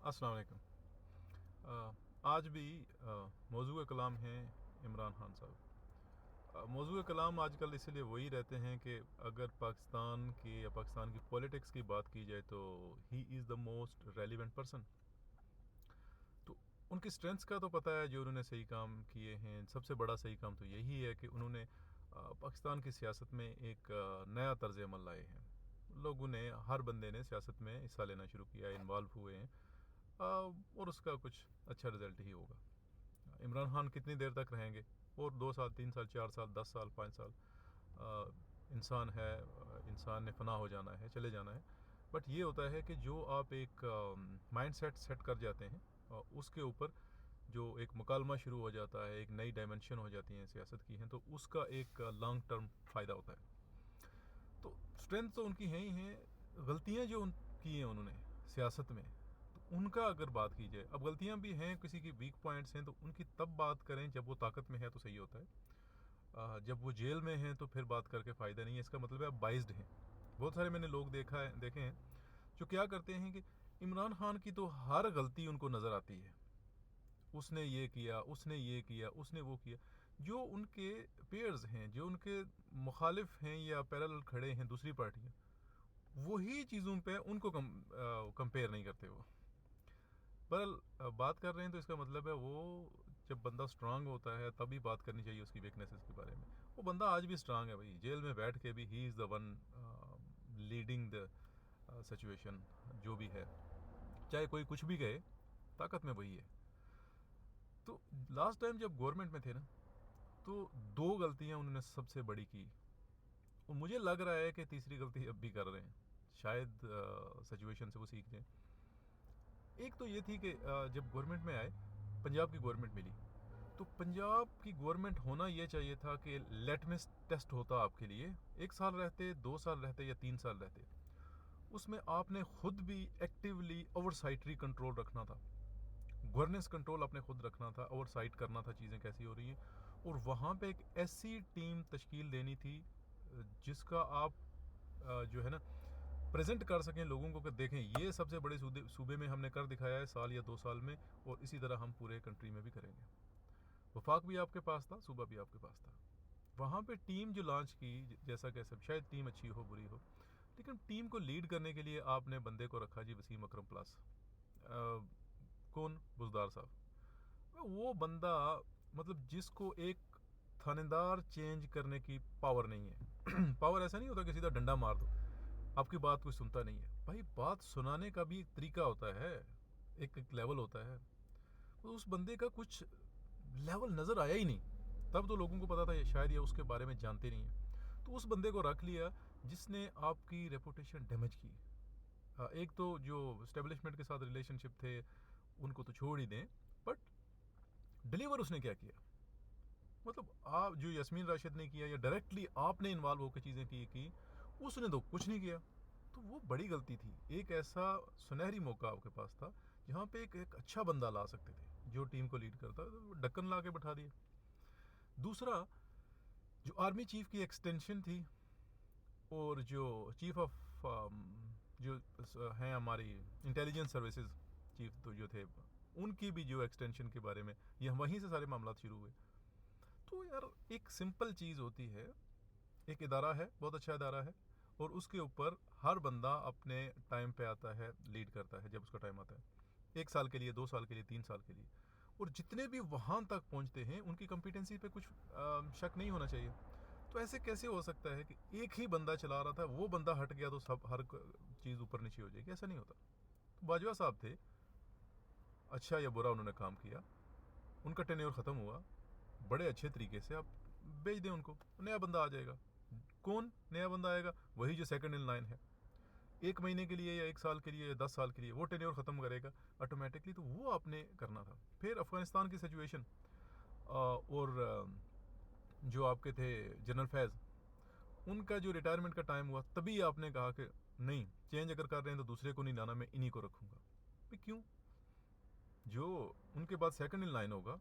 अस्सलाम वालेकुम। आज भी मौजूद कलाम हैं इमरान खान साहब। मौजूद कलाम आजकल इसलिए वही रहते हैं कि अगर पाकिस्तान की या पाकिस्तान की पॉलिटिक्स की बात की जाए तो he is the most relevant person. तो उनकी स्ट्रेंथ्स का तो पता है जो उन्होंने सही काम किए हैं। सबसे बड़ा सही काम तो यही है कि उन्होंने पाकिस्तान की सियासत में एक नया तर्ज अमल लाए हैं। लोगों ने, हर बंदे ने सियासत में हिस्सा लेना शुरू किया, इन्वॉल्व हुए हैं, और उसका कुछ अच्छा रिजल्ट ही होगा। इमरान खान कितनी देर तक रहेंगे? और 2 साल, 3 साल, 4 साल, 10 साल, 5 साल। इंसान है, इंसान ने फना हो जाना है, चले जाना है। बट ये होता है कि जो आप एक माइंड सेट कर जाते हैं, उसके ऊपर जो एक मुकालमा शुरू हो जाता है, एक नई डायमेंशन हो जाती है सियासत की हैं, तो उसका एक लॉन्ग टर्म फ़ायदा होता है। तो स्ट्रेंथ तो उनकी हैं ही हैं। गलतियां जो की हैं उन्होंने सियासत में, तो उनका अगर बात की जाए, अब गलतियां भी हैं, किसी की वीक पॉइंट्स हैं, तो उनकी तब बात करें जब वो ताकत में है तो सही होता है। जब वो जेल में हैं तो फिर बात करके फ़ायदा नहीं है। इसका मतलब है आप बाइज्ड हैं। बहुत सारे मैंने लोग देखे हैं जो क्या करते हैं कि इमरान खान की तो हर गलती उनको नज़र आती है। उसने ये किया, उसने ये किया, उसने वो किया। जो उनके पेयर्स हैं, जो उनके मुखालिफ हैं या पैरेलल खड़े हैं दूसरी पार्टियां, वही चीज़ों पे उनको कंपेयर नहीं करते वो। पर बात कर रहे हैं तो इसका मतलब है वो, जब बंदा स्ट्रांग होता है तभी बात करनी चाहिए उसकी वीकनेसेस के बारे में। वो बंदा आज भी स्ट्रांग है भाई, जेल में बैठ के भी he is the one leading the situation. जो भी है, चाहे कोई कुछ भी कहे, ताकत में वही है। तो लास्ट टाइम जब गवर्नमेंट में थे ना, तो दो गलतियां उन्होंने सबसे बड़ी की, और मुझे लग रहा है कि तीसरी गलती अब भी कर रहे हैं। शायद सिचुएशन से वो सीख जाएं। एक तो ये थी कि जब गवर्नमेंट में आए, पंजाब की गवर्नमेंट मिली, तो पंजाब की गवर्नमेंट होना ये चाहिए था कि लेटमेस टेस्ट होता आपके लिए। 1 साल रहते, 2 साल रहते या 3 साल रहते, उसमें आपने खुद भी एक्टिवली ओवरसाइटरी कंट्रोल रखना था, गवर्नेंस कंट्रोल आपने खुद रखना था, ओवरसाइट करना था चीज़ें कैसी हो रही हैं। और वहाँ पे एक ऐसी टीम तश्कील देनी थी जिसका आप जो है ना, प्रेजेंट कर सकें लोगों को कि देखें ये सबसे बड़े सूबे में हमने कर दिखाया है साल या 2 साल में, और इसी तरह हम पूरे कंट्री में भी करेंगे। वफाक भी आपके पास था, सूबा भी आपके पास था। वहाँ पे टीम जो लॉन्च की, जैसा कि सब, शायद टीम अच्छी हो बुरी हो, लेकिन टीम को लीड करने के लिए आपने बंदे को रखा जी, वसीम अकरम प्लस। कौन? बुजदार साहब। वो बंदा, मतलब जिसको एक थानेदार चेंज करने की पावर नहीं है। पावर ऐसा नहीं होता कि सीधा डंडा मार दो, आपकी बात कोई सुनता नहीं है। भाई, बात सुनाने का भी एक तरीका होता है, एक लेवल होता है। तो उस बंदे का कुछ लेवल नज़र आया ही नहीं। तब तो लोगों को पता था ये शायद ये उसके बारे में जानते नहीं है। तो उस बंदे को रख लिया जिसने आपकी रेपुटेशन डैमेज की। एक तो जो स्टेब्लिशमेंट के साथ रिलेशनशिप थे उनको तो छोड़ ही दें, बट डिलीवर उसने क्या किया? मतलब आप, जो यस्मीन राशिद ने किया या डायरेक्टली आपने इन्वॉल्व होकर चीज़ें की, उसने तो कुछ नहीं किया। तो वो बड़ी गलती थी। एक ऐसा सुनहरी मौका आपके पास था जहाँ पे एक अच्छा बंदा ला सकते थे जो टीम को लीड करता, तो ढक्कन ला के बैठा दिया। दूसरा, जो आर्मी चीफ की एक्सटेंशन थी, और जो चीफ ऑफ जो हैं हमारी इंटेलिजेंस सर्विसेज चीफ, तो जो थे, उनकी भी जो एक्सटेंशन के बारे में, ये वहीं से सारे मामला शुरू हुए। तो यार, एक सिंपल चीज़ होती है, एक इदारा है, बहुत अच्छा इदारा है, और उसके ऊपर हर बंदा अपने टाइम पे आता है, लीड करता है जब उसका टाइम आता है, 1 साल के लिए, 2 साल के लिए, 3 साल के लिए। और जितने भी वहाँ तक पहुँचते हैं उनकी कम्पिटेंसी पे कुछ शक नहीं होना चाहिए। तो ऐसे कैसे हो सकता है कि एक ही बंदा चला रहा था, वो बंदा हट गया तो सब, हर चीज़ ऊपर नीचे हो जाएगी? ऐसा नहीं होता। तो बाजवा साहब थे, अच्छा या बुरा उन्होंने काम किया, उनका टेन्योर ख़त्म हुआ, बड़े अच्छे तरीके से आप भेज दें उनको, नया बंदा आ जाएगा। कौन नया बंदा आएगा? वही जो सेकंड इन लाइन है, 1 महीने के लिए या 1 साल के लिए या 10 साल के लिए वो टेन्योर ख़त्म करेगा ऑटोमेटिकली। तो वो आपने करना था। फिर अफ़गानिस्तान की सिचुएशन, और जो आपके थे जनरल फैज़, उनका जो रिटायरमेंट का टाइम हुआ, तभी आपने कहा कि नहीं, चेंज अगर कर रहे हैं तो दूसरे को नहीं लाना, मैं इन्हीं को रखूँगा। भाई क्यों? जो उनके बाद सेकंड इन लाइन होगा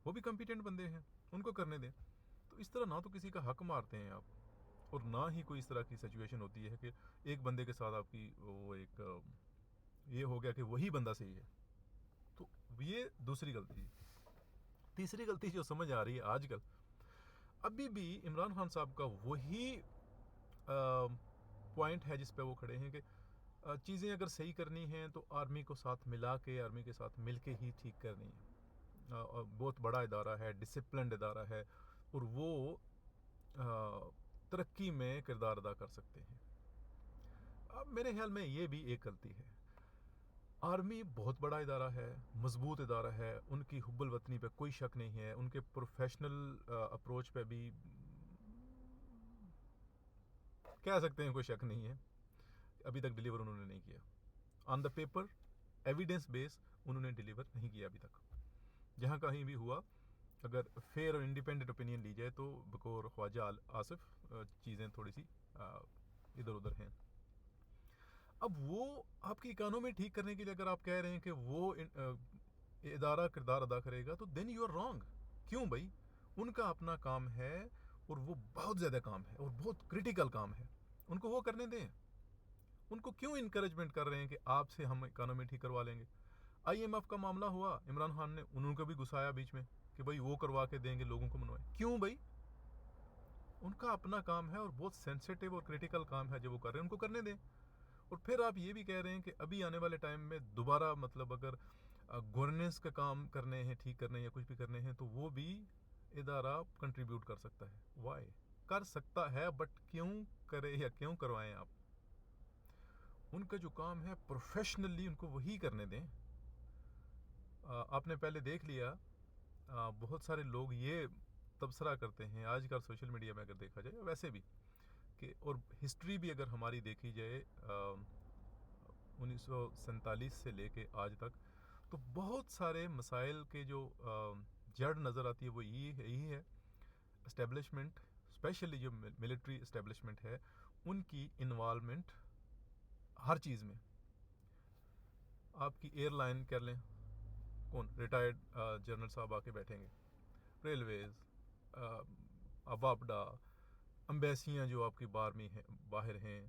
वो भी कम्पिटेंट बंदे हैं, उनको करने दें। तो इस तरह ना तो किसी का हक मारते हैं आप, और ना ही कोई इस तरह की सिचुएशन होती है कि एक बंदे के साथ आपकी वो एक ये हो गया कि वही बंदा सही है। तो ये दूसरी गलती। तीसरी गलती जो समझ आ रही है आजकल, अभी भी इमरान खान साहब का वही पॉइंट है जिस पे वो खड़े हैं कि चीज़ें अगर सही करनी हैं तो आर्मी को साथ मिला के, आर्मी के साथ मिल के ही ठीक करनी है। और बहुत बड़ा इदारा है, डिसिप्लिन्ड इदारा है, और वो तरक्की में किरदार अदा कर सकते हैं। अब मेरे ख्याल में ये भी एक गलती है। आर्मी बहुत बड़ा इदारा है, मजबूत इदारा है, उनकी हुब्बुल वतनी पे कोई शक नहीं है, उनके प्रोफेशनल अप्रोच पे भी कह सकते हैं कोई शक नहीं है। अभी तक डिलीवर उन्होंने नहीं किया। On the paper, evidence base, उन्होंने डिलीवर नहीं किया अभी तक। जहाँ कहीं भी हुआ, अगर फेयर और इंडिपेंडेंट ओपिनियन ली जाए तो बकौर ख्वाजा आसिफ चीज़ें थोड़ी सी इधर उधर हैं। अब वो आपकी इकोनॉमी ठीक करने के लिए अगर आप कह रहे हैं कि वो इदारा किरदार अदा करेगा, तो देन यू आर रॉन्ग। क्यों भाई? उनका अपना काम है, और वो बहुत ज़्यादा काम है और बहुत क्रिटिकल काम है, उनको वो करने दें। उनको क्यों इनकरेजमेंट कर रहे हैं कि आपसे हम इकोनॉमी ठीक करवा लेंगे? IMF का मामला हुआ, इमरान खान ने उनको भी घुसाया बीच में कि भाई वो करवा के देंगे, लोगों को मनवाए। क्यों भाई? उनका अपना काम है और बहुत सेंसिटिव और क्रिटिकल काम है जो वो कर रहे हैं, उनको करने दें। और फिर आप ये भी कह रहे हैं कि अभी आने वाले टाइम में दोबारा, मतलब अगर गवर्नेंस का काम करने हैं, ठीक करने हैं या कुछ भी करने हैं, तो वो भी इदारा कंट्रीब्यूट कर सकता है। वाई? कर सकता है, बट क्यों करे या क्यों करवाएं आप? उनका जो काम है प्रोफेशनली उनको वही करने दें। आपने पहले देख लिया, बहुत सारे लोग ये तबसरा करते हैं आजकल सोशल मीडिया में, अगर देखा जाए वैसे भी, कि और हिस्ट्री भी अगर हमारी देखी जाए 1947 से लेके आज तक, तो बहुत सारे मसाइल के जो जड़ नज़र आती है वो यही है। इस्टेब्लिशमेंट, स्पेशली जो मिलिट्री इस्टेब्लिशमेंट है, उनकी इन्वॉल्वमेंट हर चीज़ में। आपकी एयरलाइन कर लें, कौन रिटायर्ड जनरल साहब आके बैठेंगे, रेलवेज़, अवापडा, एम्बेसियाँ जो आपकी बाहर हैं,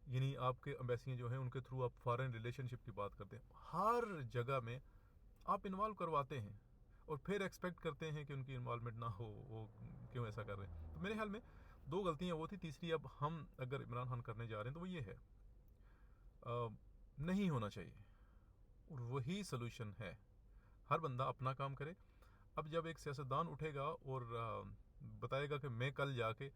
यानी आपके एम्बेसियाँ जो हैं उनके थ्रू आप फॉरेन रिलेशनशिप की बात करते हैं, हर जगह में आप इन्वॉल्व करवाते हैं और फिर एक्सपेक्ट करते हैं कि उनकी इन्वॉल्वमेंट ना हो। वो क्यों ऐसा कर रहे हैं? तो मेरे ख्याल में दो गलतियाँ वो थी। तीसरी अब हम अगर इमरान खान करने जा रहे हैं तो वो ये है, नहीं होना चाहिए, और वही सोल्यूशन है। हर बंदा अपना काम करे। अब जब एक सियासतदान उठेगा और बताएगा कि मैं कल जाके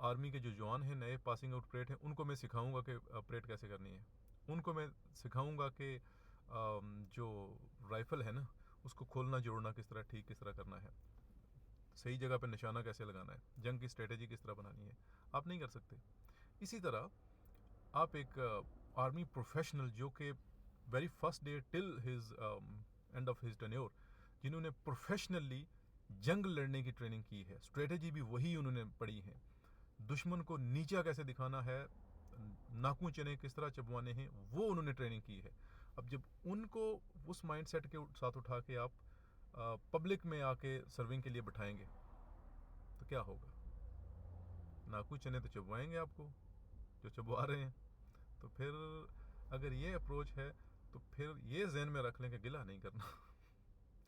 आर्मी के जो जवान हैं, नए पासिंग आउट परेड हैं, उनको मैं सिखाऊंगा कि परेड कैसे करनी है, उनको मैं सिखाऊंगा कि जो राइफ़ल है ना, उसको खोलना जोड़ना किस तरह ठीक किस तरह करना है, सही जगह पे निशाना कैसे लगाना है, जंग की स्ट्रेटेजी किस तरह बनानी है, आप नहीं कर सकते। इसी तरह आप एक आर्मी प्रोफेशनल जो कि very first day till his end of his tenure, जिन्होंने प्रोफेशनली जंग लड़ने की ट्रेनिंग की है, स्ट्रेटेजी भी वही उन्होंने पढ़ी है, दुश्मन को नीचा कैसे दिखाना है, नाकू चने किस तरह चबवाने हैं, वो उन्होंने ट्रेनिंग की है। अब जब उनको उस माइंडसेट के साथ उठा के आप पब्लिक में आके सर्विंग के लिए बिठाएंगे तो क्या होगा? नाकू चने तो चबवाएंगे आपको, जो चबवा रहे हैं। तो फिर अगर ये अप्रोच है तो फिर ये जहन में रख लें कि गिला नहीं करना।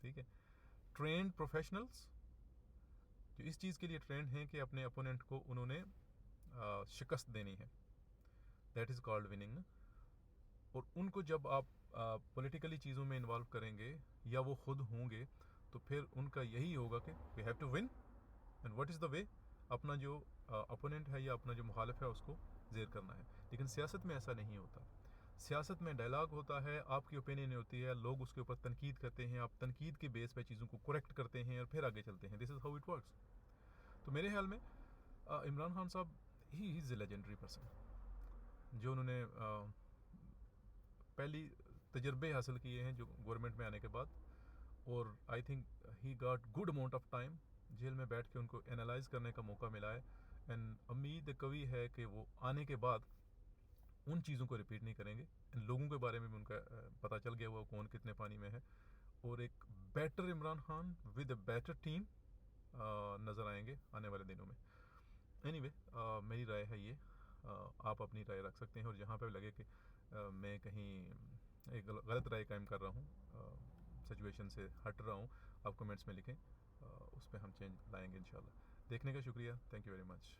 ठीक है? ट्रेंड प्रोफेशनल्स जो इस चीज़ के लिए ट्रेंड हैं कि अपने अपोनेंट को उन्होंने शिकस्त देनी है, दैट इज़ कॉल्ड विनिंग। और उनको जब आप पॉलिटिकली चीज़ों में इन्वॉल्व करेंगे या वो खुद होंगे, तो फिर उनका यही होगा कि we have to win, and what is the way, अपना जो अपोनेंट है या अपना जो मुखालिफ है उसको ज़ेर करना है। लेकिन सियासत में ऐसा नहीं होता। सियासत में डायलॉग होता है, आपकी ओपिनियन होती है, लोग उसके ऊपर तनकीद करते हैं, आप तनकीद के बेस पे चीज़ों को करेक्ट करते हैं और फिर आगे चलते हैं। This is how it works. तो मेरे ख्याल में इमरान खान साहब he is a legendary person, जो उन्होंने पहली तजर्बे हासिल किए हैं जो गवर्नमेंट में आने के बाद, और I think he got good amount of time jail में बैठ के उनको एनालाइज करने का मौका मिला है। एंड उम्मीद कभी है कि वो आने के बाद उन चीज़ों को रिपीट नहीं करेंगे। इन लोगों के बारे में भी उनका पता चल गया हुआ कौन कितने पानी में है, और एक better Imran Khan with a better team नज़र आएंगे आने वाले दिनों में। एनीवे, मेरी राय है ये। आप अपनी राय रख सकते हैं, और जहाँ पे लगे कि मैं कहीं एक गलत राय कायम कर रहा हूँ, सिचुएशन से हट रहा हूँ, आप कमेंट्स में लिखें, उस पर हम चेंज लाएंगे इंशाल्लाह। देखने का शुक्रिया, थैंक यू वेरी मच।